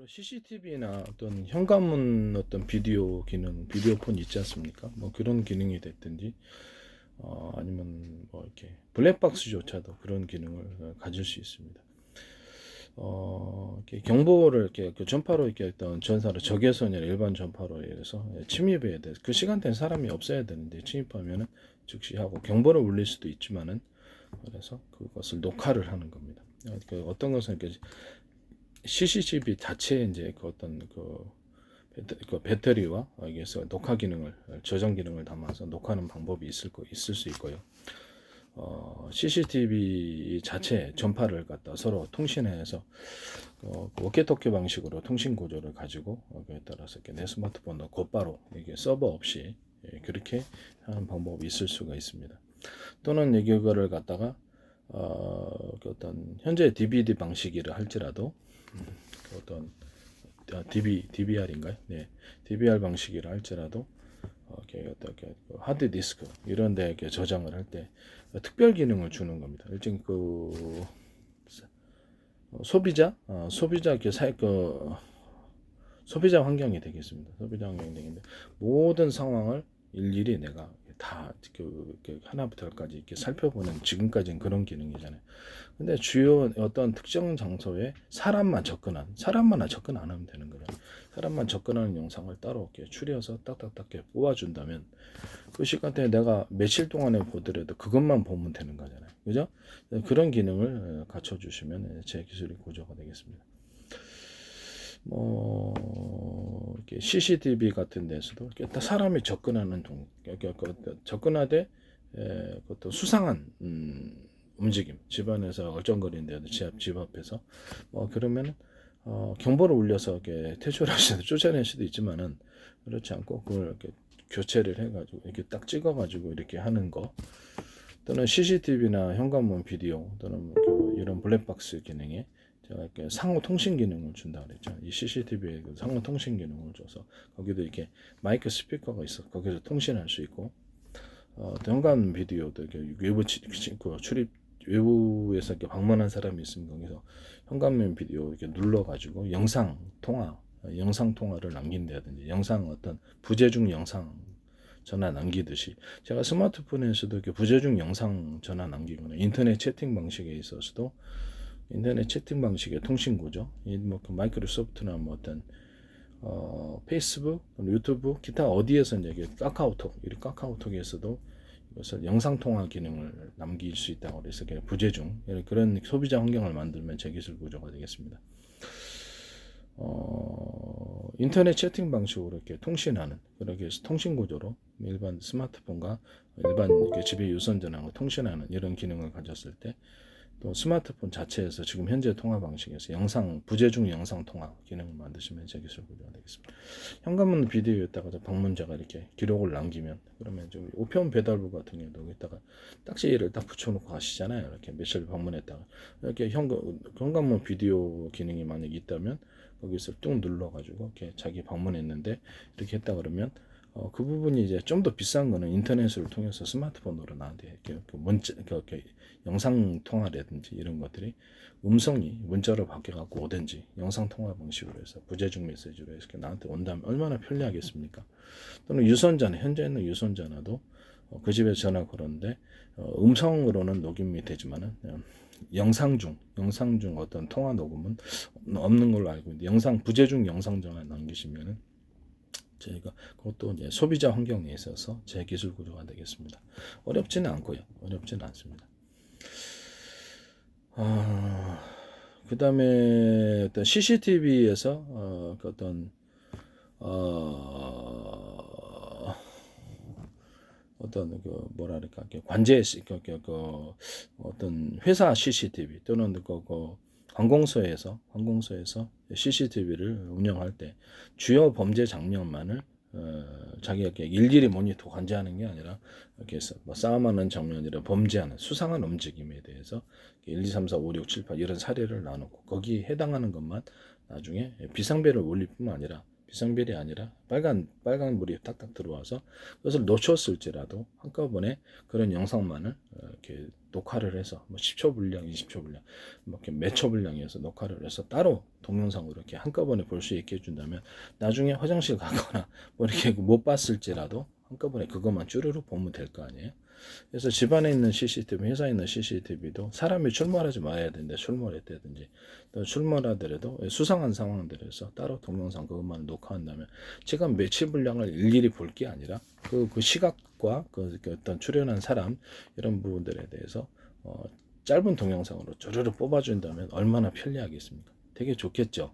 CCTV나 어떤 현관문 어떤 비디오 기능, 비디오폰 있지 않습니까? 뭐 그런 기능이 됐든지, 아니면 뭐 이렇게 블랙박스조차도 그런 기능을 가질 수 있습니다. 이렇게 경보를 이렇게 그 전파로 이렇게 어떤 전사를 적외선이나 일반 전파로 해서 침입해야 돼. 그 시간대에 사람이 없어야 되는데 침입하면은 즉시 하고 경보를 울릴 수도 있지만은 그래서 그것을 녹화를 하는 겁니다. 그 어떤 것은 이렇게 CCTV 자체에 이제 그 어떤 그 배터리와 여기에서 녹화 기능을 저장 기능을 담아서 녹화하는 방법이 있을 수 있고요. CCTV 자체 전파를 갖다 서로 통신해서 워키토키 방식으로 통신 구조를 가지고 거기에 따라서 이렇게 내 스마트폰도 곧바로 이게 서버 없이 그렇게 하는 방법이 있을 수가 있습니다. 또는 이거를 갖다가 그 어떤 현재 DVD 방식이라 할지라도 그 어떤 DVR인가요? 네, DVR 방식이라 할지라도 어떻게 하드 디스크 이런 데 이렇게 저장을 할 때 특별 기능을 주는 겁니다. 일종 그 소비자 이렇게 소비자 환경이 되겠습니다. 소비자 환경이 되겠는데 모든 상황을 일일이 내가 다 하나부터 열까지 이렇게 살펴보는 지금까지는 그런 기능이잖아요. 근데 주요 어떤 특정 장소에 사람만 접근 안 하면 되는 거예요. 사람만 접근하는 영상을 따로 이렇게 추려서 딱딱딱 이렇게 뽑아준다면 그 시간대에 내가 며칠 동안에 보더라도 그것만 보면 되는 거잖아요. 그죠? 그런 기능을 갖춰주시면 제 기술이 고조가 되겠습니다. 이렇게 CCTV 같은 데서도 이렇게 사람이 접근하는 접근하되 그것도 수상한 움직임, 집안에서 얼쩡거리는데도 집 앞에서 그러면 경보를 울려서 이렇게 퇴출할 수도 쫓아낼 수도 있지만은 그렇지 않고 그걸 이렇게 교체를 해가지고 이렇게 딱 찍어가지고 이렇게 하는 거, 또는 CCTV나 현관문 비디오 또는 이런 블랙박스 기능에 제가 이렇게 상호 통신 기능을 준다 그랬죠. 이 CCTV에 상호 통신 기능을 줘서 거기도 이렇게 마이크 스피커가 있어 거기서 통신할 수 있고, 현관 비디오도 이렇게 외부에서 이렇게 방문한 사람이 있으면 거기서 현관문 비디오 이렇게 눌러가지고 영상 통화를 남긴다든지 영상 어떤 부재중 영상 전화 남기듯이 제가 스마트폰에서도 이렇게 부재중 영상 전화 남기거나 인터넷 채팅 방식에 있어서도 인터넷 채팅 방식의 통신 구조, 뭐 마이크로소프트나 뭐 어떤 페이스북, 유튜브, 기타 어디에서 이제 카카오톡에서도 이것을 영상 통화 기능을 남길 수 있다고 그래서 부재중 그런 소비자 환경을 만들면 제 기술 구조가 되겠습니다. 인터넷 채팅 방식으로 이렇게 통신하는 그렇게 통신 구조로 일반 스마트폰과 일반 집의 유선전화하고 통신하는 이런 기능을 가졌을 때, 또 스마트폰 자체에서 지금 현재 통화 방식에서 부재중 영상 통화 기능을 만드시면 제 기술 구조가 되겠습니다. 현관문 비디오에다가 방문자가 이렇게 기록을 남기면, 그러면 좀 우편 배달부 같은 경우도 여기다가 딱지를 딱 붙여놓고 가시잖아요. 이렇게 며칠 방문했다가 이렇게 현관문 비디오 기능이 만약 있다면 거기서 뚝 눌러가지고 이렇게 자기 방문했는데 이렇게 했다 그러면 그 부분이 이제 좀 더 비싼 거는 인터넷을 통해서 스마트폰으로 나한테 이렇게 영상 통화라든지 이런 것들이 음성이 문자로 바뀌어갖고 오든지 영상 통화 방식으로 해서 부재중 메시지로 해서 나한테 온다면 얼마나 편리하겠습니까? 또는 유선전화, 현재 있는 유선전화도 그 집에 전화 걸었는데 음성으로는 녹음이 되지만은 영상 중 어떤 통화 녹음은 없는 걸로 알고 있는데 부재중 영상 전화 남기시면은 저희가 그것도 이제 소비자 환경에 있어서 제 기술 구조가 되겠습니다. 어렵지는 않고요. 어렵지는 않습니다. 그 다음에 어떤 CCTV에서 어떤 뭐랄까 관제 어떤 회사 CCTV 또는 관공서에서 CCTV를 운영할 때 주요 범죄 장면만을 자기가 이렇게 일일이 모니터 관제하는 게 아니라 이렇게 싸움하는 장면이라 범죄하는 수상한 움직임에 대해서 1, 2, 3, 4, 5, 6, 7, 8 이런 사례를 나누고 거기에 해당하는 것만 나중에 비상벨을 울릴 뿐만 아니라 비상벨이 아니라 빨간 물이 딱딱 들어와서 그것을 놓쳤을지라도 한꺼번에 그런 영상만을 이렇게 녹화를 해서 뭐 10초 분량, 20초 분량, 뭐 이렇게 몇 초 분량에서 녹화를 해서 따로 동영상으로 이렇게 한꺼번에 볼 수 있게 해준다면 나중에 화장실 가거나 뭐 이렇게 못 봤을지라도 한꺼번에 그것만 쭈르륵 보면 될 거 아니에요. 그래서 집안에 있는 CCTV, 회사에 있는 CCTV도 사람이 출몰하지 말아야 되는데 출몰했다든지 또 출몰하더라도 수상한 상황들에서 따로 동영상 그것만 녹화한다면 제가 매치 분량을 일일이 볼 게 아니라 그 시각과 그 어떤 출연한 사람 이런 부분들에 대해서 짧은 동영상으로 쭈르륵 뽑아준다면 얼마나 편리하겠습니까? 되게 좋겠죠.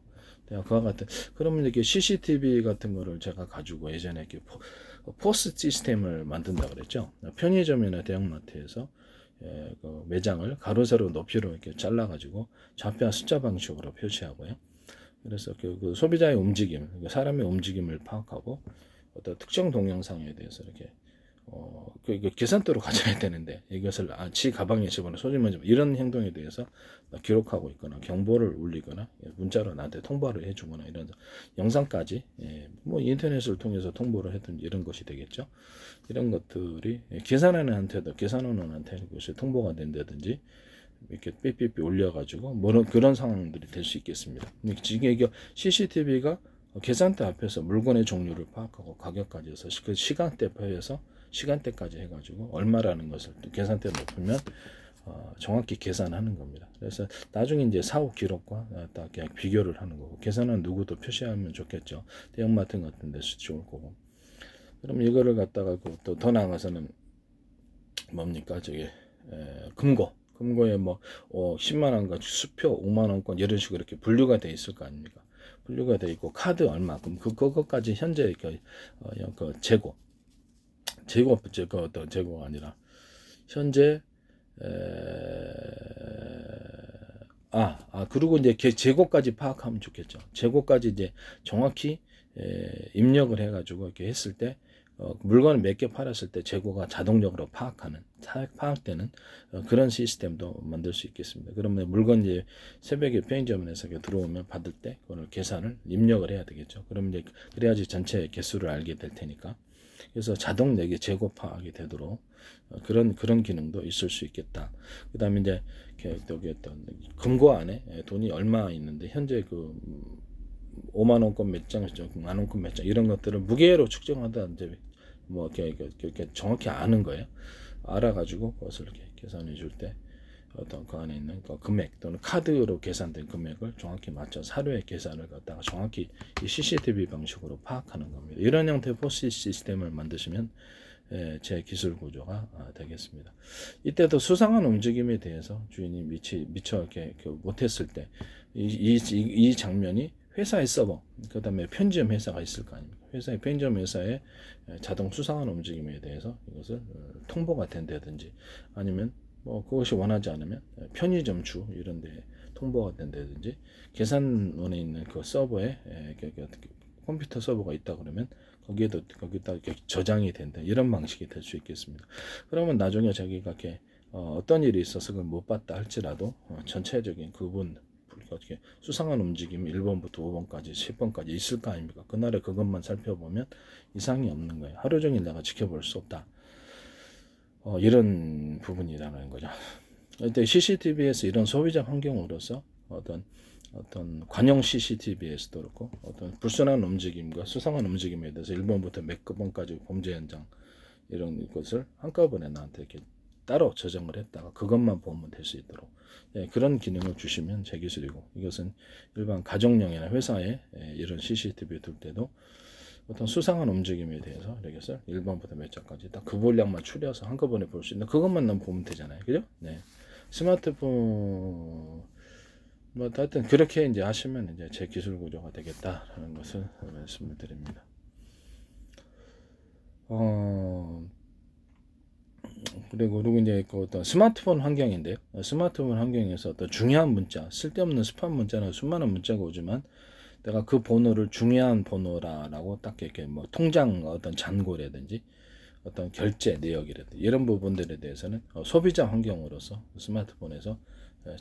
그와 같은 그러면 이렇게 CCTV 같은 거를 제가 가지고 예전에 이렇게 포스 시스템을 만든다 그랬죠. 편의점이나 대형마트에서 그 매장을 가로 세로 높이로 이렇게 잘라 가지고 좌표 숫자 방식으로 표시하고요. 그래서 그 소비자의 움직임, 사람의 움직임을 파악하고 어떤 특정 동영상에 대해서 이렇게 그 계산대로 가져야 되는데 이것을 지 가방에 집어넣어 소지만 이런 행동에 대해서 기록하고 있거나 경보를 울리거나 문자로 나한테 통보를 해주거나 이런 영상까지 뭐 인터넷을 통해서 통보를 해둔 이런 것이 되겠죠. 이런 것들이 계산원한테도 그것이 통보가 된다든지 이렇게 삐삐삐 올려가지고 뭐 그런 상황들이 될 수 있겠습니다. 지금 이게 CCTV가 계산대 앞에서 물건의 종류를 파악하고 가격까지 해서 그 시간대까지 해가지고 얼마라는 것을 계산대 높으면 정확히 계산하는 겁니다. 그래서 나중에 이제 사후 기록과 딱 비교를 하는 거고 계산은 누구도 표시하면 좋겠죠. 대형마트 같은 데서 좋을 거고. 그럼 이거를 갖다가 또 더 나아가서는 뭡니까 저게 금고에 뭐 10만 원과 수표 5만 원권 이런 식으로 이렇게 분류가 돼 있을 거 아닙니까? 분류가 돼 있고 카드 얼마큼 그것까지 현재 그 어떤 재고가 아니라 현재 그리고 이제 재고까지 파악하면 좋겠죠. 재고까지 이제 정확히 입력을 해가지고 이렇게 했을 때 물건을 몇 개 팔았을 때 재고가 자동적으로 파악되는 그런 시스템도 만들 수 있겠습니다. 그러면 물건 이제 새벽에 편의점에서 들어오면 받을 때 그걸 계산을 입력을 해야 되겠죠. 그러면 이제 그래야지 전체 개수를 알게 될 테니까. 그래서 자동 내게 재고 파악이 되도록 그런 기능도 있을 수 있겠다. 그다음에 이제 여기 어떤 금고 안에 돈이 얼마 있는데 현재 그 5만 원권 몇 장, 만 원권 몇 장 이런 것들을 무게로 측정하다 이제 뭐 이렇게 정확히 아는 거예요. 알아가지고 그것을 이렇게 계산해 줄 때 어떤 그 안에 있는 그 금액 또는 카드로 계산된 금액을 정확히 맞춰서 하루의 계산을 갖다가 정확히 이 CCTV 방식으로 파악하는 겁니다. 이런 형태의 포스 시스템을 만드시면 제 기술 구조가 되겠습니다. 이때도 수상한 움직임에 대해서 주인이 미처 이렇게 못했을 때 이 장면이 회사의 서버, 그 다음에 편의점 회사가 있을 거 아닙니까? 회사의 편의점 회사의 자동 수상한 움직임에 대해서 이것을 통보가 된다든지 아니면 뭐 그것이 원하지 않으면 편의점주 이런 데 통보가 된다든지 계산원에 있는 그 서버에 컴퓨터 서버가 있다 그러면 거기다 이렇게 저장이 된다 이런 방식이 될 수 있겠습니다. 그러면 나중에 자기가 이렇게 어떤 일이 있어서 그걸 못 봤다 할지라도 전체적인 그분 어떻게 수상한 움직임 1번부터 5번까지 10번까지 있을 거 아닙니까? 그날에 그것만 살펴보면 이상이 없는 거예요. 하루 종일 내가 지켜볼 수 없다. 이런 부분이라는 거죠. 근데 CCTV에서 이런 소비자 환경으로서 어떤 관용 CCTV에서도 그렇고 어떤 불순한 움직임과 수상한 움직임에 대해서 1번부터 몇 번까지 범죄 현장 이런 것을 한꺼번에 나한테 이렇게 따로 저장을 했다가 그것만 보면 될 수 있도록 그런 기능을 주시면 제 기술이고 이것은 일반 가정용이나 회사에 이런 CCTV 둘 때도 어떤 수상한 움직임에 대해서 이렇게 해서 1번부터 몇 장까지 딱 그 분량만 추려서 한꺼번에 볼 수 있는 그것만 보면 되잖아요. 그죠? 네. 스마트폰 뭐 하여튼 그렇게 이제 하시면 이제 제 기술 구조가 되겠다라는 것을 말씀을 드립니다. 그리고 이제 그 어떤 스마트폰 환경인데요. 스마트폰 환경에서 어떤 중요한 문자, 쓸데없는 스팸 문자나 수많은 문자가 오지만 내가 그 번호를 중요한 번호라고 딱 이렇게 뭐 통장 어떤 잔고라든지 어떤 결제 내역이라든지 이런 부분들에 대해서는 소비자 환경으로서 스마트폰에서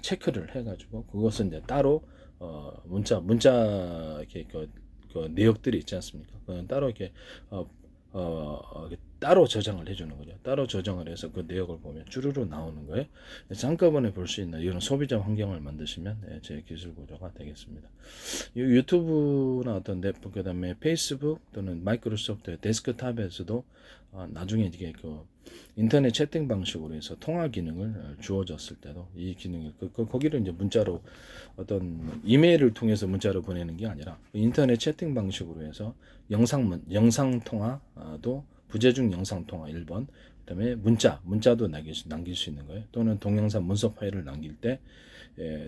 체크를 해가지고 그것은 이제 따로 문자 이렇게 그 내역들이 있지 않습니까? 그건 따로 이렇게 따로 저장을 해주는 거죠. 따로 저장을 해서 그 내역을 보면 주르르 나오는 거예요. 그래서 한꺼번에 볼 수 있는 이런 소비자 환경을 만드시면 제 기술 구조가 되겠습니다. 유튜브나 어떤 넷북, 그다음에 페이스북 또는 마이크로소프트 데스크탑에서도 나중에 이게 그 인터넷 채팅 방식으로 해서 통화 기능을 주어졌을 때도 이 기능이 거기를 이제 문자로 어떤 이메일을 통해서 문자로 보내는 게 아니라 인터넷 채팅 방식으로 해서 영상 통화도 부재중 영상 통화 1번, 그다음에 문자도 남길 수 있는 거예요. 또는 동영상 문서 파일을 남길 때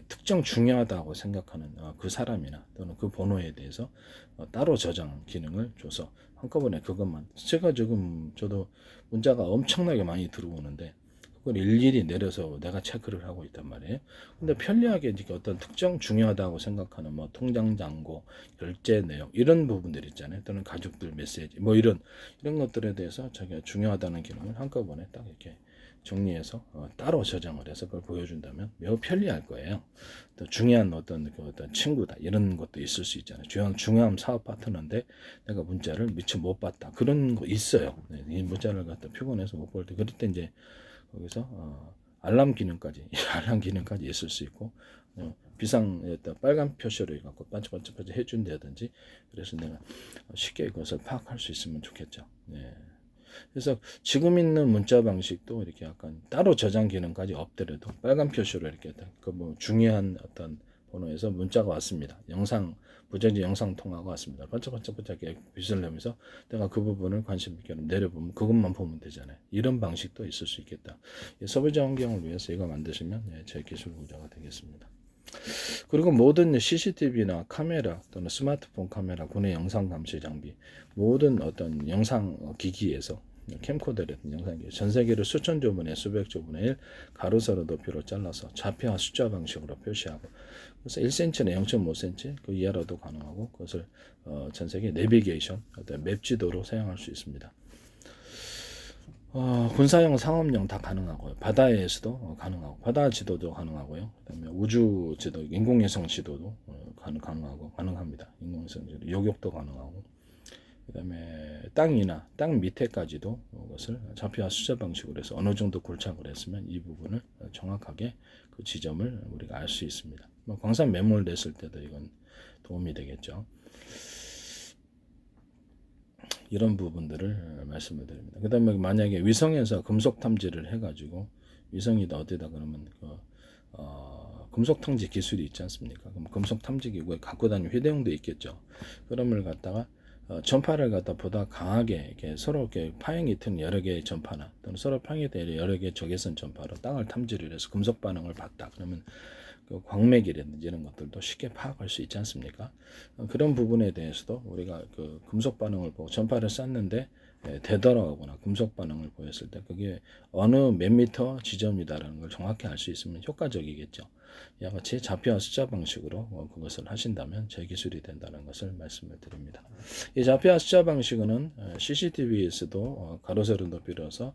특정 중요하다고 생각하는 그 사람이나 또는 그 번호에 대해서 따로 저장 기능을 줘서 한꺼번에 그것만, 제가 지금 저도 문자가 엄청나게 많이 들어오는데 그걸 일일이 내려서 내가 체크를 하고 있단 말이에요. 근데 편리하게 이제 어떤 특정 중요하다고 생각하는 뭐 통장 잔고, 결제 내용 이런 부분들 있잖아요. 또는 가족들 메시지 뭐 이런 것들에 대해서 자기가 중요하다는 기능을 한꺼번에 딱 이렇게 정리해서 따로 저장을 해서 그걸 보여준다면 매우 편리할 거예요. 또 중요한 어떤 친구다 이런 것도 있을 수 있잖아요. 중요한 사업 파트너인데 내가 문자를 미처 못 봤다 그런 거 있어요. 이 문자를 갖다 피곤해서 못 볼 때 그럴 때 이제 거기서 알람 기능까지 알람 기능까지 있을 수 있고 비상 빨간 표시로 해갖고 반짝반짝 해준다든지 그래서 내가 쉽게 그것을 파악할 수 있으면 좋겠죠. 네. 그래서 지금 있는 문자 방식도 이렇게 약간 따로 저장 기능까지 없더라도 빨간 표시로 이렇게 그 뭐 중요한 어떤 번호에서 문자가 왔습니다. 부재중 영상 통화가 왔습니다. 반짝반짝 빛을 내면서 내가 그 부분을 관심 있게 내려보면 그것만 보면 되잖아요. 이런 방식도 있을 수 있겠다. 소비자 환경을 위해서 이거 만드시면 제 기술 구조가 되겠습니다. 그리고 모든 CCTV나 카메라 또는 스마트폰 카메라, 국내 영상 감시 장비, 모든 어떤 영상 기기에서 캠코더라든 영상기 전 세계를 수천 조분의 수백 조분의 1 가로 세로 높이로 잘라서 좌표와 숫자 방식으로 표시하고 그래서 1cm나 0.5cm 그 이하로도 가능하고 그것을 전 세계 내비게이션 어떤 맵 지도로 사용할 수 있습니다. 군사용, 상업용 다 가능하고요. 바다에서도 가능하고, 바다 지도도 가능하고요. 그다음에 우주 지도, 인공위성 지도도 가능합니다. 인공위성 지도, 요격도 가능하고, 그다음에 땅 밑에까지도 그것을 좌표와 숫자 방식으로 해서 어느 정도 골착을 했으면 이 부분을 정확하게 그 지점을 우리가 알 수 있습니다. 광산 매물 냈을 때도 이건 도움이 되겠죠. 이런 부분들을 말씀을 드립니다. 그 다음에 만약에 위성에서 금속 탐지를 해가지고 위성이다 어디다 그러면 금속 탐지 기술이 있지 않습니까? 그럼 금속 탐지 기구에 갖고 다니는 휴대용도 있겠죠. 그럼을 갖다가 전파를 갖다 보다 강하게 이렇게 서로 이렇게 파형이 튼 여러 개의 전파나 또는 서로 파형이 된 여러 개의 적외선 전파로 땅을 탐지를 해서 금속 반응을 봤다. 그러면 그 광맥이라든지 이런 것들도 쉽게 파악할 수 있지 않습니까? 그런 부분에 대해서도 우리가 그 금속 반응을 보고 전파를 쐈는데 되돌아오거나 금속 반응을 보였을 때 그게 어느 몇 미터 지점이다라는 걸 정확히 알 수 있으면 효과적이겠죠. 이와 같이 좌표와 숫자 방식으로 그것을 하신다면 제 기술이 된다는 것을 말씀을 드립니다. 이 좌표와 숫자 방식은 CCTV에서도 가로 세로 높이로서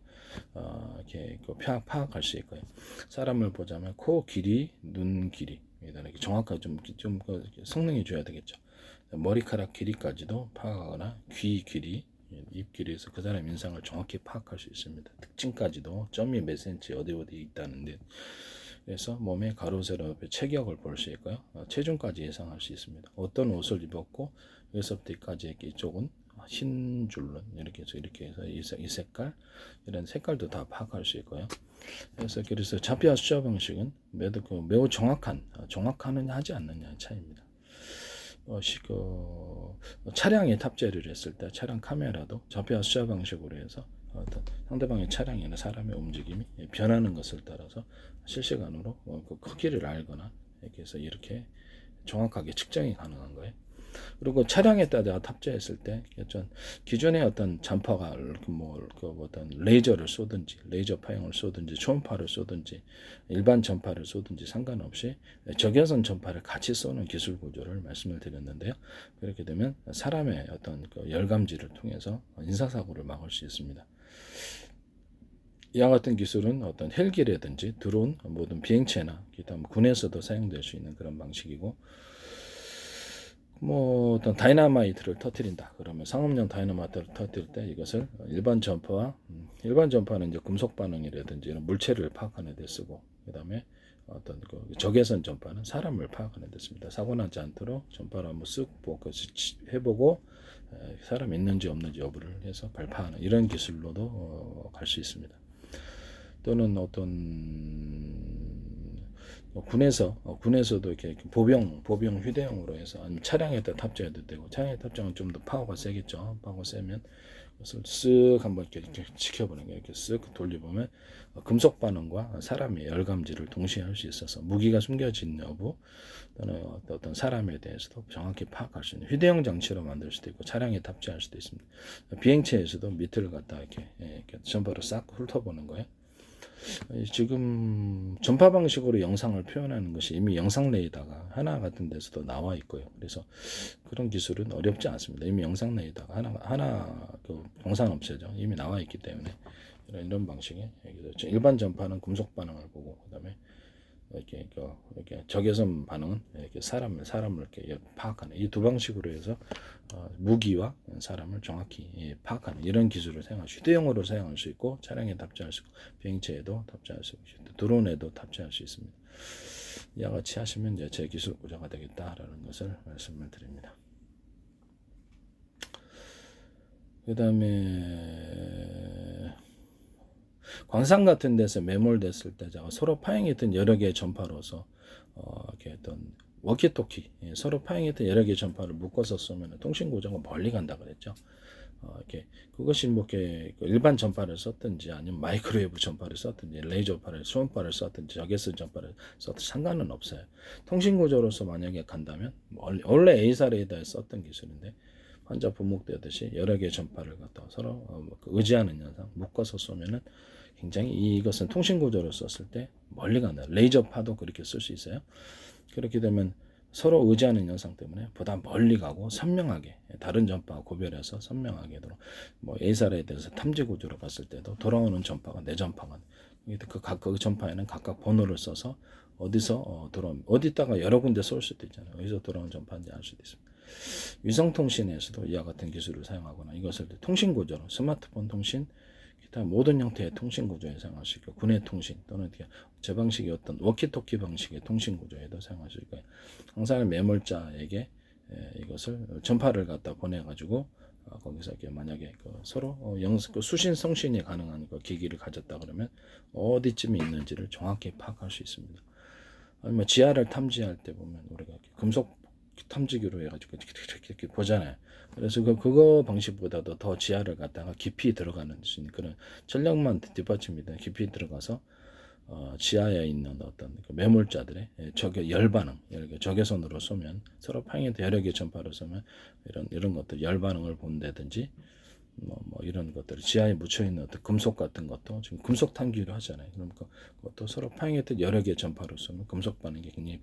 이렇게 파악할 수 있고요. 사람을 보자면 코 길이, 눈 길이 이렇게 정확하게 좀 성능이 줘야 되겠죠. 머리카락 길이까지도 파악하거나 귀 길이, 입 길이에서 그 사람 인상을 정확히 파악할 수 있습니다. 특징까지도 점이 몇 센치 어디 있다는데 그래서 몸의 가로 세로 체격을 볼 수 있고요. 체중까지 예상할 수 있습니다. 어떤 옷을 입었고 여기서부터까지 이쪽은 흰 줄로 이렇게 해서 이 색깔 이런 색깔도 다 파악할 수 있고요. 그래서 좌표와 숫자 방식은 매우 정확하느냐 하지 않느냐의 차이입니다. 차량에 탑재를 했을 때 차량 카메라도 좌표와 숫자 방식으로 해서 어떤 상대방의 차량이나 사람의 움직임이 변하는 것을 따라서 실시간으로 그 크기를 알거나 이렇게 해서 이렇게 정확하게 측정이 가능한 거예요. 그리고 차량에 따라 탑재했을 때 기존의 어떤 전파가 어떤 레이저를 쏘든지 레이저 파형을 쏘든지 초음파를 쏘든지 일반 전파를 쏘든지 상관없이 적외선 전파를 같이 쏘는 기술 구조를 말씀을 드렸는데요. 그렇게 되면 사람의 어떤 열감지를 통해서 인사사고를 막을 수 있습니다. 이와 같은 기술은 어떤 헬기라든지 드론, 모든 비행체나 기타 군에서도 사용될 수 있는 그런 방식이고 뭐 어떤 다이너마이트를 터뜨린다. 그러면 상업용 다이너마이트를 터뜨릴 때 이것을 일반 전파와 일반 전파는 이제 금속 반응이라든지 이런 물체를 파악하는 데 쓰고, 그다음에 어떤 그 적외선 전파는 사람을 파악하는 데 씁니다. 사고 나지 않도록 전파를 한번 쓱 보고 해보고 사람 있는지 없는지 여부를 해서 발파하는 이런 기술로도 갈 수 있습니다. 또는 어떤 군에서도 이렇게 보병 휴대용으로 해서 아니면 차량에다 탑재해도 되고, 차량에 탑재하면 좀 더 파워가 세겠죠. 파워가 세면 그것을 쓱 한번 이렇게 지켜보는 게, 이렇게 쓱 돌려보면 금속 반응과 사람의 열감지를 동시에 할 수 있어서 무기가 숨겨진 여부 또는 어떤 사람에 대해서도 정확히 파악할 수 있는 휴대용 장치로 만들 수도 있고, 차량에 탑재할 수도 있습니다. 비행체에서도 밑을 갖다 이렇게 전파로 싹 훑어보는 거예요. 지금 전파 방식으로 영상을 표현하는 것이 이미 영상 레이더가 하나 같은 데서도 나와 있고요. 그래서 그런 기술은 어렵지 않습니다. 이미 영상 레이더가 하나 그 동산 업체죠. 이미 나와 있기 때문에 이런 방식의 일반 전파는 금속 반응을 보고, 그다음에 이렇게 적외선 반응은 이렇게 사람을 이렇게 파악하는 이 두 방식으로 해서 무기와 사람을 정확히 파악하는 이런 기술을 휴대용으로 사용할 수 있고, 차량에 탑재할 수 있고, 비행체에도 탑재할 수 있고, 드론에도 탑재할 수 있습니다. 이와 같이 하시면 이제 제 기술 구조가 되겠다라는 것을 말씀을 드립니다. 그 다음에 광산 같은 데서 매몰됐을 때 서로 파행했던 여러 개의 전파로서 이렇게 어떤 워키토키, 서로 파행했던 여러 개의 전파를 묶어서 쏘면 통신 구조가 멀리 간다 그랬죠. 이렇게 그것이 뭐 이렇게 일반 전파를 썼든지 아니면 마이크로웨이브 전파를 썼든지 레이저파를 수음파를 썼든지 적외선 전파를 썼든지 상관은 없어요. 통신 구조로서 만약에 간다면 원래 A사 레이더에 썼던 기술인데 환자 분목되듯이 여러 개의 전파를 갖다 서로 의지하는 현상 묶어서 쏘면은 굉장히 이것은 통신 구조로 썼을 때 멀리 간다. 레이저파도 그렇게 쓸 수 있어요. 그렇게 되면 서로 의지하는 현상 때문에 보다 멀리 가고 선명하게 다른 전파와 구별해서 선명하게 뭐 A사에 대해서 탐지 구조로 봤을 때도 돌아오는 전파가 내 전파가 그 전파에는 각각 번호를 써서 어디서 어디다가 여러 군데 쏠 수도 있잖아요. 어디서 돌아오는 전파인지 알 수도 있습니다. 위성통신에서도 이와 같은 기술을 사용하거나 이것을 통신 구조로 스마트폰 통신 기타 모든 형태의 통신 구조에 사용할 수 있고, 군의 통신 또는 제 방식의 어떤 워키토키 방식의 통신 구조에도 사용할 수 있고요. 항상 매몰자에게 이것을 전파를 갖다 보내가지고 거기서 이렇게 만약에 서로 수신 성신이 가능한 기기를 가졌다 그러면 어디쯤에 있는지를 정확히 파악할 수 있습니다. 아니면 지하를 탐지할 때 보면 우리가 금속 탐지기로 해가지고 이렇게 보잖아요. 그래서 그거 방식보다도 더 지하를 갖다가 깊이 들어가는 그런 전력만 뒷받침이다 깊이 들어가서 지하에 있는 어떤 매몰자들의 열반응, 적외선으로 쏘면 서로 파행해도 여러 개 전파로 쏘면 이런 것들 열반응을 본다든지 뭐 이런 것들 지하에 묻혀 있는 어떤 금속 같은 것도 지금 금속 탐기로 하잖아요. 그러니까 그것도 서로 파행했던 여러 개의 전파로 쏘면 금속 반응이 굉장히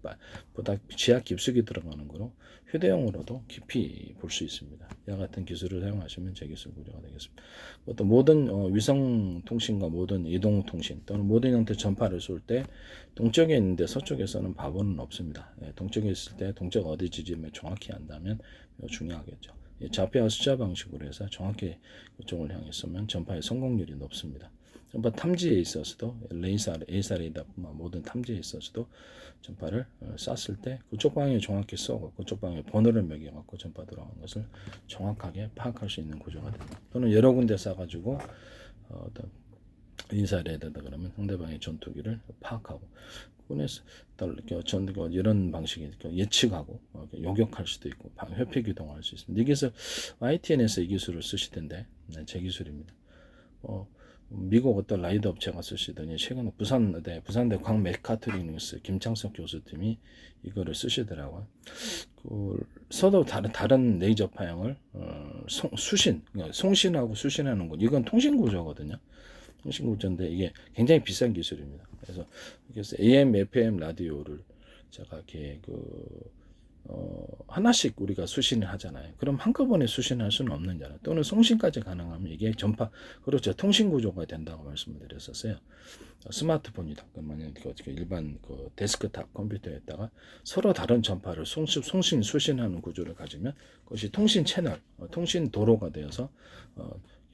보다 지하 깊숙이 들어가는 거로 휴대용으로도 깊이 볼 수 있습니다. 이와 같은 기술을 사용하시면 제 기술 구조가 되겠습니다. 또 모든 위성 통신과 모든 이동 통신 또는 모든 형태 전파를 쏠 때 동쪽에 있는데 서쪽에서는 바보는 없습니다. 동쪽에 있을 때 동쪽 어디 지점에 정확히 안다면 중요하겠죠. 좌표와 숫자 방식으로 해서 정확히 그쪽을 향해 쏘면 전파의 성공률이 높습니다. 전파 탐지에 있어서도 A사 레이더뿐만 모든 탐지에 있어서도 전파를 쐈을 때 그쪽 방향에 정확히 쏘고 그쪽 방향에 번호를 매겨갖고 전파 들어간 것을 정확하게 파악할 수 있는 구조가 됩니다. 또는 여러 군데 쏴가지고 어떤 A사 레이더다 그러면 상대방의 전투기를 파악하고 군에서 이런 방식이 예측하고 요격할 수도 있고 회피 기동할 수 있습니다. 이게서 YTN에서 이 기술을 쓰시던데 제 기술입니다. 미국 어떤 라이더 업체가 쓰시더니 최근에 부산대 광메카트리닉스 김창석 교수님이 이거를 쓰시더라고요. 서도 다른 레이저 파형을 송신하고 수신하는 것 이건 통신 구조거든요. 통신 구조인데 이게 굉장히 비싼 기술입니다. 그래서 AM, FM 라디오를 제가 이렇게 하나씩 우리가 수신을 하잖아요. 그럼 한꺼번에 수신할 수는 없는잖아요. 또는 송신까지 가능하면 이게 전파, 그렇죠. 통신 구조가 된다고 말씀을 드렸었어요. 스마트폰이다. 만약에 일반 그 데스크탑 컴퓨터에다가 서로 다른 전파를 송신, 수신하는 구조를 가지면 그것이 통신 채널, 통신 도로가 되어서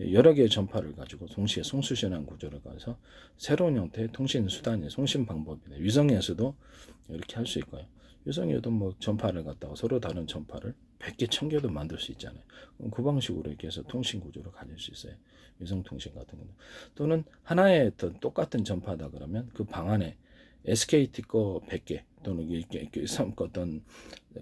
여러 개의 전파를 가지고 동시에 송수신한 구조를 가서 새로운 형태의 통신 수단이 송신 방법이네. 위성에서도 이렇게 할 수 있고요. 위성에도 뭐 전파를 갖다가 서로 다른 전파를 100개, 1000개도 만들 수 있잖아요. 그 방식으로 이렇게 해서 통신 구조를 가질 수 있어요. 위성 통신 같은 경우. 또는 하나의 어떤 똑같은 전파다 그러면 그 방 안에 SKT 거 100개 또는 이렇게 어떤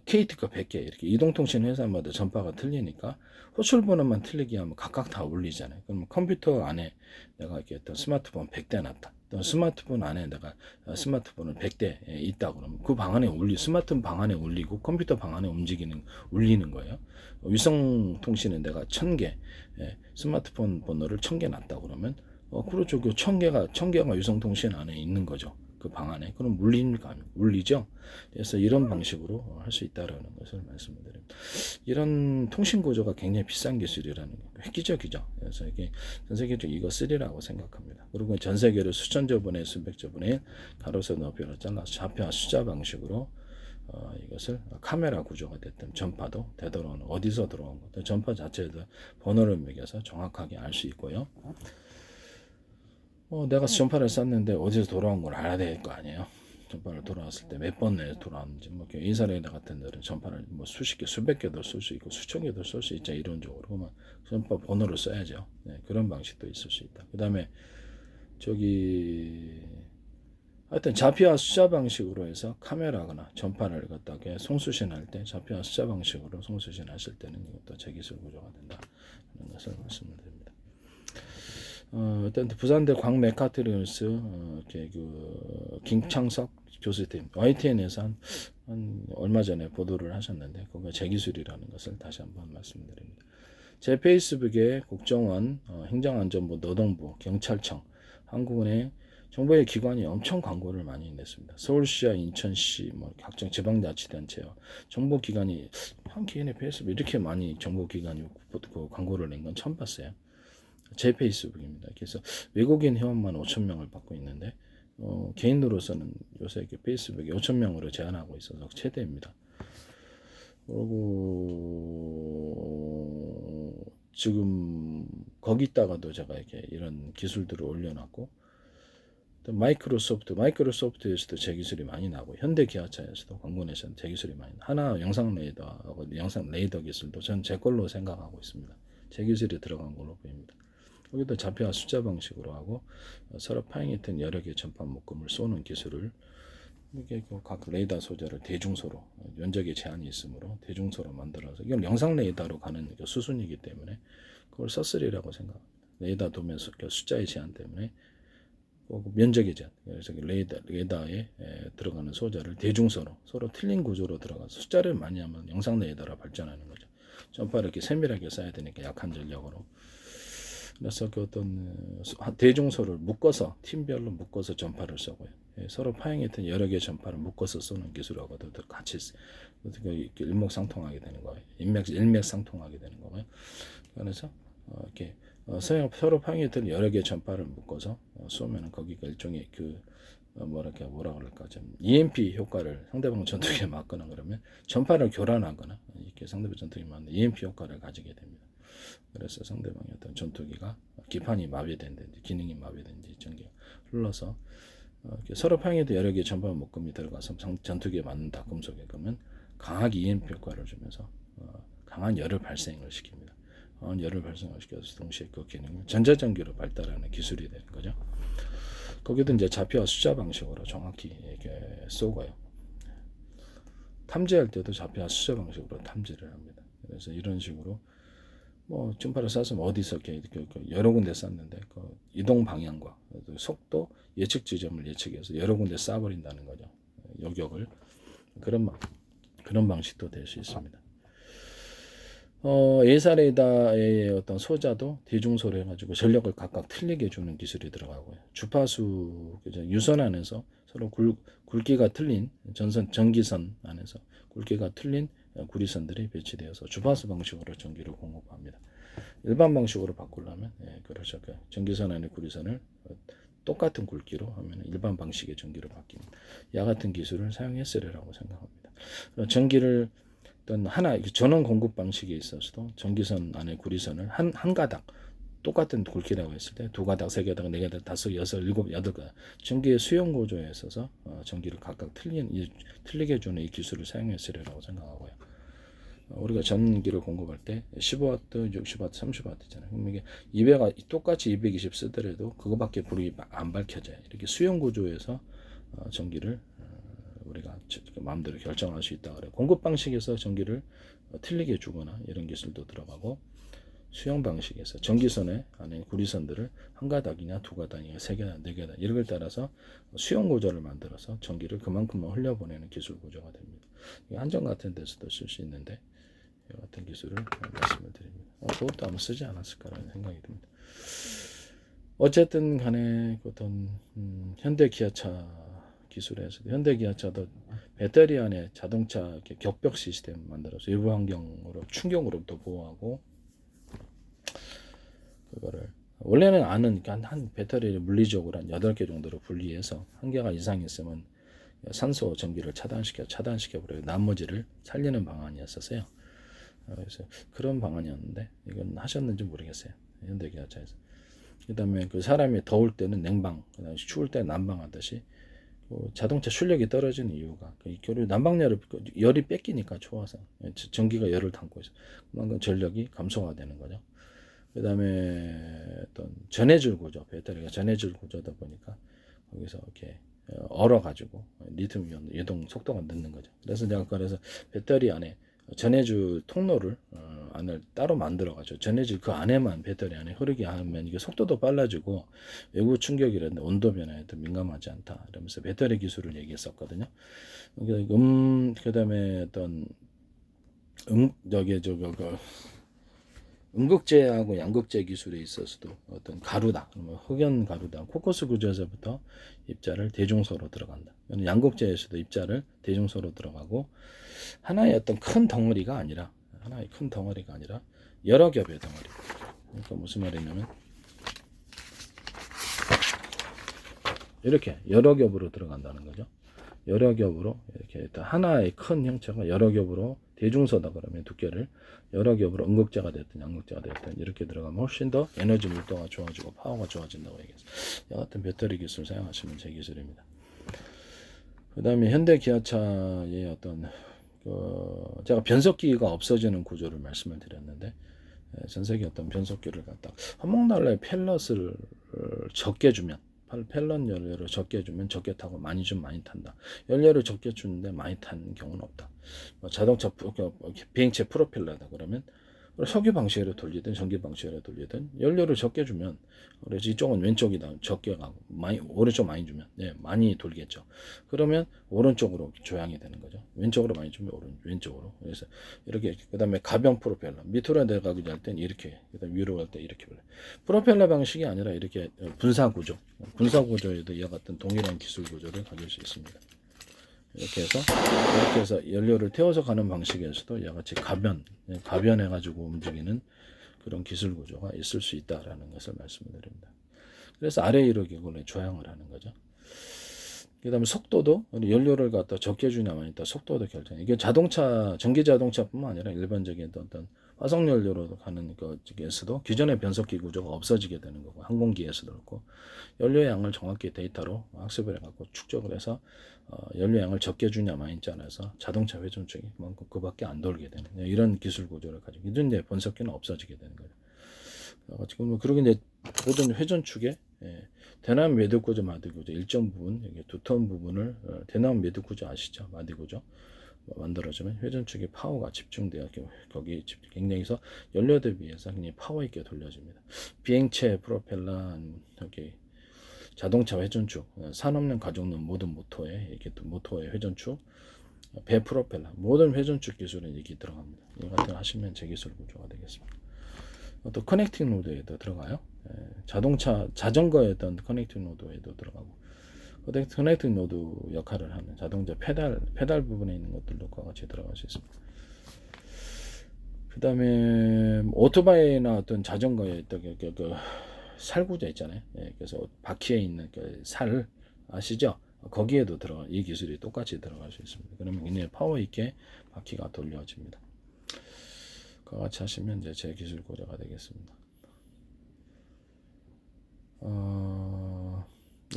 KT 거 100개 이렇게 이동통신 회사마다 전파가 틀리니까 호출 번호만 틀리게 하면 각각 다 울리잖아요. 그럼 컴퓨터 안에 내가 이렇게 어떤 스마트폰 100대 놨다. 또 스마트폰 안에 내가 스마트폰을 100대 있다 그러면 그 방 안에 스마트폰 방 안에 울리고 컴퓨터 방 안에 울리는 거예요. 위성 통신은 내가 1000개 스마트폰 번호를 1000개 놨다 그러면 그렇죠. 그 1000개가 위성 통신 안에 있는 거죠. 그 방 안에. 그럼 물립니까? 물리죠. 그래서 이런 방식으로 할 수 있다라는 것을 말씀을 드립니다. 이런 통신 구조가 굉장히 비싼 기술이라는 게 획기적이죠. 그래서 이게 전 세계적으로 이거 쓰리라고 생각합니다. 그리고 전 세계를 수천조 분의 수백조 분의 가로세 높이로 잘라서 좌표와 숫자 방식으로 이것을 카메라 구조가 됐든 전파도 되도록 어디서 들어온 것도 전파 자체에도 번호를 매겨서 정확하게 알 수 있고요. 내가 전파를 쐈는데 어디서 돌아온 걸 알아야 될 거 아니에요. 전파를 돌아왔을 때 몇 번 내에 돌아왔는지 뭐 인사레이더 같은 데는 전파를 뭐 수십 개, 수백 개도 쏠 수 있고 수천 개도 쏠 수 있죠. 이론적으로. 그러면 전파 번호를 써야죠. 네, 그런 방식도 있을 수 있다. 그다음에 하여튼 좌표와 숫자 방식으로 해서 카메라거나 전파를 갖다가 송수신할 때 좌표와 숫자 방식으로 송수신하실 때는 이것도 제기술 구조가 된다. 하는 것을 말씀드립니다. 일단 부산대 광메카트리얼스 이렇게 김창석 교수님 YTN에서 한 얼마 전에 보도를 하셨는데 그거 제기술이라는 것을 다시 한번 말씀드립니다. 제 페이스북에 국정원, 행정안전부, 노동부, 경찰청, 한국은행 정부의 기관이 엄청 광고를 많이 냈습니다. 서울시와 인천시, 뭐 각종 지방자치단체와 정보기관이 한 개인의 페이스북 이렇게 많이 정보기관이 광고를 낸 건 처음 봤어요. 제 페이스북입니다. 그래서 외국인 회원만 5,000명을 받고 있는데 개인으로서는 요새 이렇게 페이스북에 5,000명으로 제한하고 있어서 최대입니다. 그리고 지금 거기다가도 제가 이렇게 이런 기술들을 올려놨고 또 마이크로소프트에서도 제 기술이 많이 나고 현대기아차에서도 광고내에서는 제 기술이 많이 하나 영상 레이더 기술도 전 제 걸로 생각하고 있습니다. 제 기술이 들어간 걸로 보입니다. 거기도 좌표와 숫자 방식으로 하고 서로 파행했던 여러 개의 전파 묶음을 쏘는 기술을 이게 각 레이더 소재를 대중소로 면적에 제한이 있으므로 대중소로 만들어서 이건 영상 레이더로 가는 수순이기 때문에 그걸 썼으리라고 생각합니다. 레이더 도면 숫자의 제한 때문에 면적의 제한 그래서 레이더에 들어가는 소재를 대중소로 서로 틀린 구조로 들어가서 숫자를 많이 하면 영상 레이더로 발전하는 거죠. 전파를 이렇게 세밀하게 쏴야 되니까 약한 전력으로 그래서 그 어떤 대중소를 묶어서 팀별로 묶어서 전파를 쏘고요. 서로 파행했던 여러 개의 전파를 묶어서 쏘는 기술하고도 같이 일맥상통하게 되는 거예요. 일맥상통하게 되는 거고요. 그래서 이렇게 서로 파행했던 여러 개의 전파를 묶어서 쏘면 거기가 일종의 뭐라 그럴까 좀 EMP 효과를 상대방 전투기에 맞거나 그러면 전파를 교란하거나 이렇게 상대방 전투기에 맞는 EMP 효과를 가지게 됩니다. 그래서 상대방의 어떤 전투기가 기판이 마비된다든지 기능이 마비된다든지 전기가 흘러서 서로 파행에도 여러 개의 전파 묶음이 들어가서 전투기에 맞는다 금속에 그러면 강하게 EMP 효과를 주면서 강한 열을 발생을 시킵니다. 열을 발생을 시켜서 동시에 그 기능을 전자전기로 발달하는 기술이 되는 거죠. 거기도 이제 좌표와 숫자 방식으로 정확히 이렇게 쏘고요. 탐지할 때도 좌표와 숫자 방식으로 탐지를 합니다. 그래서 이런 식으로 뭐 전파를 쐈으면 어디서 이렇게 여러 군데 쐈는데 그 이동 방향과 속도 예측 지점을 예측해서 여러 군데 쏴버린다는 거죠. 요격을 그런 방식도 될 수 있습니다. 에이사 레이더의 어떤 소자도 대중소로 해가지고 전력을 각각 틀리게 주는 기술이 들어가고요. 주파수 유선 안에서 서로 굵기가 틀린 전기선 안에서 굵기가 틀린 구리선들이 배치되어서 주파수 방식으로 전기를 공급합니다. 일반 방식으로 바꾸려면 그렇죠. 전기선 안에 구리선을 똑같은 굵기로 하면 일반 방식의 전기로 바뀝니다. 이와 같은 기술을 사용했으리라고 생각합니다. 전기를 어떤 하나 전원 공급 방식에 있어서도 전기선 안에 구리선을 한 가닥 똑같은 굵기라고 했을 때 두 가닥, 세 가닥, 네 가닥, 다섯, 여섯, 일곱, 여덟 가닥 전기의 수용 구조에 있어서 전기를 각각 틀리게 주는 이 기술을 사용했으리라고 생각하고요. 우리가 전기를 공급할 때 15W, 60W, 30W 있잖아요. 그럼 이게 200, 똑같이 220 쓰더라도 그거밖에 불이 안 밝혀져요. 이렇게 수용 구조에서 전기를 우리가 마음대로 결정할 수 있다 그래요. 공급 방식에서 전기를 틀리게 주거나 이런 기술도 들어가고 수용 방식에서 전기선에 안에 구리선들을 한 가닥이냐 두 가닥이냐 세 가닥 네 가닥 이런 걸 따라서 수용 구조를 만들어서 전기를 그만큼만 흘려보내는 기술 구조가 됩니다. 한전 같은 데서도 쓸 수 있는데 이 같은 기술을 말씀을 드립니다. 그것도 아마 쓰지 않았을까라는 생각이 듭니다. 어쨌든 간에 어떤 현대 기아차 기술에서 현대 기아차도 배터리 안에 자동차 격벽 시스템 만들어서 외부 환경으로 충격으로부터 보호하고 그거를 원래는 안은 한 배터리를 물리적으로 한 8개 정도로 분리해서 한 개가 이상 있으면 산소 전기를 차단시켜 버려요. 나머지를 살리는 방안이었었어요. 그래서 그런 방안이었는데 이건 하셨는지 모르겠어요. 현대기아차에서. 그다음에 그 사람이 더울 때는 냉방, 그다음에 추울 때 난방하듯이 자동차 출력이 떨어지는 이유가 난방열을 열이 뺏기니까 추워서 전기가 열을 담고 있어. 그만큼 전력이 감소가 되는 거죠. 그다음에 어떤 전해질 구조, 배터리가 전해질 구조다 보니까 거기서 이렇게 얼어가지고 리튬이온 이동 속도가 늦는 거죠. 그래서 내가 그래서 배터리 안에 전해줄 통로를 안을 따로 만들어가지고 전해질 그 안에만 배터리 안에 흐르게 하면 이게 속도도 빨라지고 외부 충격이라든지 온도 변화에도 민감하지 않다. 이러면서 배터리 기술을 얘기했었거든요. 그다음에 어떤 여기 음극재하고 양극재 기술에 있어서도 어떤 가루다, 흑연 가루다, 코커스 구조에서부터 입자를 대중소로 들어간다. 양극재에서도 입자를 대중소로 들어가고 하나의 어떤 큰 덩어리가 아니라 여러 겹의 덩어리. 그러니까 무슨 말이냐면 이렇게 여러 겹으로 들어간다는 거죠. 여러 겹으로 이렇게 하나의 큰 형체가 여러 겹으로 대중소다 그러면 두께를 여러 겹으로 음극재가 됐든 양극재가 됐든 이렇게 들어가면 훨씬 더 에너지 밀도가 좋아지고 파워가 좋아진다고 얘기했어요. 이 같은 배터리 기술 사용하시면 제 기술입니다. 그 다음에 현대 기아차의 어떤 제가 변속기가 없어지는 구조를 말씀을 드렸는데 전 세계 어떤 변속기를 갖다 화목난로에 펠럿을 적게 주면 펠럿 연료를 적게 주면 적게 타고 많이 주면 많이 탄다. 연료를 적게 주는데 많이 탄 경우는 없다. 자동차 비행체 프로펠러다 그러면 석유 방식으로 돌리든 전기 방식으로 돌리든 연료를 적게 주면 그래서 이쪽은 왼쪽이다 적게 가고 오른쪽 많이 주면 많이 돌겠죠. 그러면 오른쪽으로 조향이 되는 거죠. 왼쪽으로 많이 주면 왼쪽으로. 그래서 이렇게 그다음에 가변 프로펠러 밑으로 내려가기 할 때는 이렇게 그다음 위로 갈 때 이렇게 프로펠러 방식이 아니라 이렇게 분사 구조에도 이와 같은 동일한 기술 구조를 가질 수 있습니다. 이렇게 해서 연료를 태워서 가는 방식에서도 이와 같이 가변해가지고 움직이는 그런 기술 구조가 있을 수 있다라는 것을 말씀드립니다. 그래서 아래 이렇게 조향을 하는 거죠. 그다음에 속도도 연료를 갖다 적게 주냐 많이 다 속도도 결정. 이게 전기 자동차뿐만 아니라 일반적인 어떤 화석 연료로 가는 것에서도 기존의 변속기 구조가 없어지게 되는 거고 항공기에서도 그렇고 연료 양을 정확히 데이터로 학습을 해갖고 축적을 해서 연료 양을 적게 주냐 많이 짜내서 자동차 회전축이 그만큼 그밖에 안 돌게 되는 이런 기술 구조를 가지고 기존 변속기는 없어지게 되는 거죠. 지금 그러고 이제 모든 회전축에 대남 매듭 구조, 마디 구조 일정 부분 여기 두터운 부분을 대남 매듭 구조 아시죠? 마디 구조 만들어주면 회전축의 파워가 집중되어 거기 굉장히서 연료 대비해서 굉장히 파워 있게 돌려집니다. 비행체 프로펠러 여기 자동차 회전축, 산업용 가정용 모든 모터에 이렇게 또 모터의 회전축, 배 프로펠러 모든 회전축 기술은 여기 들어갑니다. 이 같은 하시면 제 기술 구조가 되겠습니다. 또 커넥팅 노드에도 들어가요. 자동거의 어떤 커넥팅 노드에도 들어가고 커넥팅 노드 역할을 하는 자동차 페달 부분에 있는 것들도 그와 같이 들어갈 수 있습니다. 그 다음에 오토바이나 어떤 자전거에 그 살구자 있잖아요. 예, 그래서 바퀴에 있는 그 살 아시죠? 거기에도 이 기술이 똑같이 들어갈 수 있습니다. 그러면 굉장히 파워 있게 바퀴가 돌려집니다. 그와 같이 하시면 이제 제 기술 고자가 되겠습니다.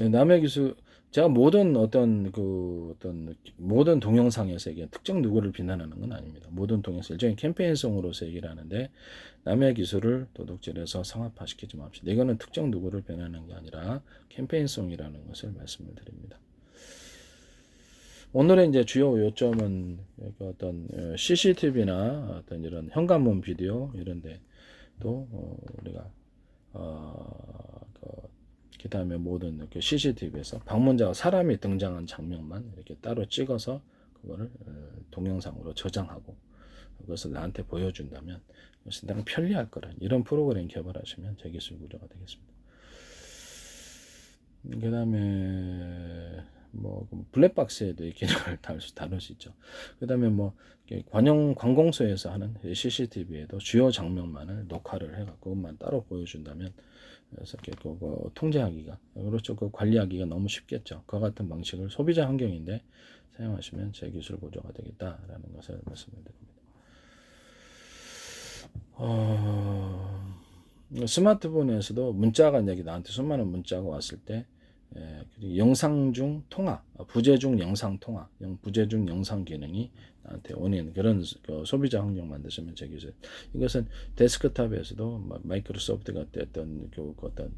남의 기술, 제가 모든 모든 동영상에서 이게 특정 누구를 비난하는 건 아닙니다. 모든 동영상 일종의 캠페인성으로서 얘기를 하는데, 남의 기술을 도둑질해서 상업화시키지 맙시다. 이거는 특정 누구를 비난하는 게 아니라 캠페인성이라는 것을 말씀을 드립니다. 오늘의 이제 주요 요점은 어떤 CCTV나 어떤 이런 현관문 비디오 이런데 또 우리가 그 다음에 모든 CCTV에서 방문자가 사람이 등장한 장면만 이렇게 따로 찍어서 그거를 동영상으로 저장하고 그것을 나한테 보여준다면 상당히 편리할 거란 이런 프로그램 개발하시면 제 기술 구조가 되겠습니다. 그 다음에 뭐 블랙박스에도 이 기능을 다룰 수 있죠. 그 다음에 뭐 관공서에서 하는 CCTV에도 주요 장면만을 녹화를 해갖고 그것만 따로 보여준다면 그래서 그거 통제하기가 그렇죠. 그 관리하기가 너무 쉽겠죠. 그와 같은 방식을 소비자 환경인데 사용하시면 제 기술 보조가 되겠다라는 것을 말씀을 드립니다. 스마트폰에서도 문자가 이제 나한테 수많은 문자가 왔을 때 그리고 영상 중 통화, 부재 중 영상 통화, 부재 중 영상 기능이 나한테 오는 그런 소비자 환경 만드시면 제 기술. 이것은 데스크탑에서도 마이크로소프트가 됐던 어떤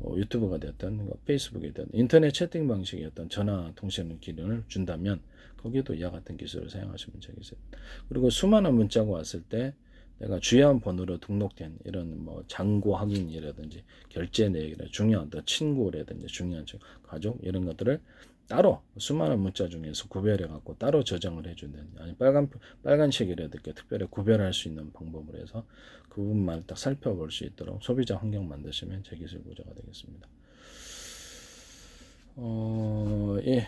유튜브가 됐던 페이스북이 됐던 인터넷 채팅 방식의 어떤 전화 통신 기능을 준다면 거기에도 이와 같은 기술을 사용하시면 제 기술. 그리고 수많은 문자가 왔을 때 내가 주요한 번호로 등록된 이런 뭐 잔고 확인이라든지 결제 내역이나 중요한 친구라든지 중요한 가족 이런 것들을 따로 수많은 문자 중에서 구별해 갖고 따로 저장을 해준다든지 아니 빨간색이라든지 특별히 구별할 수 있는 방법을 해서 그 부분만 딱 살펴볼 수 있도록 소비자 환경 만드시면 제 기술 구조가 되겠습니다. 예.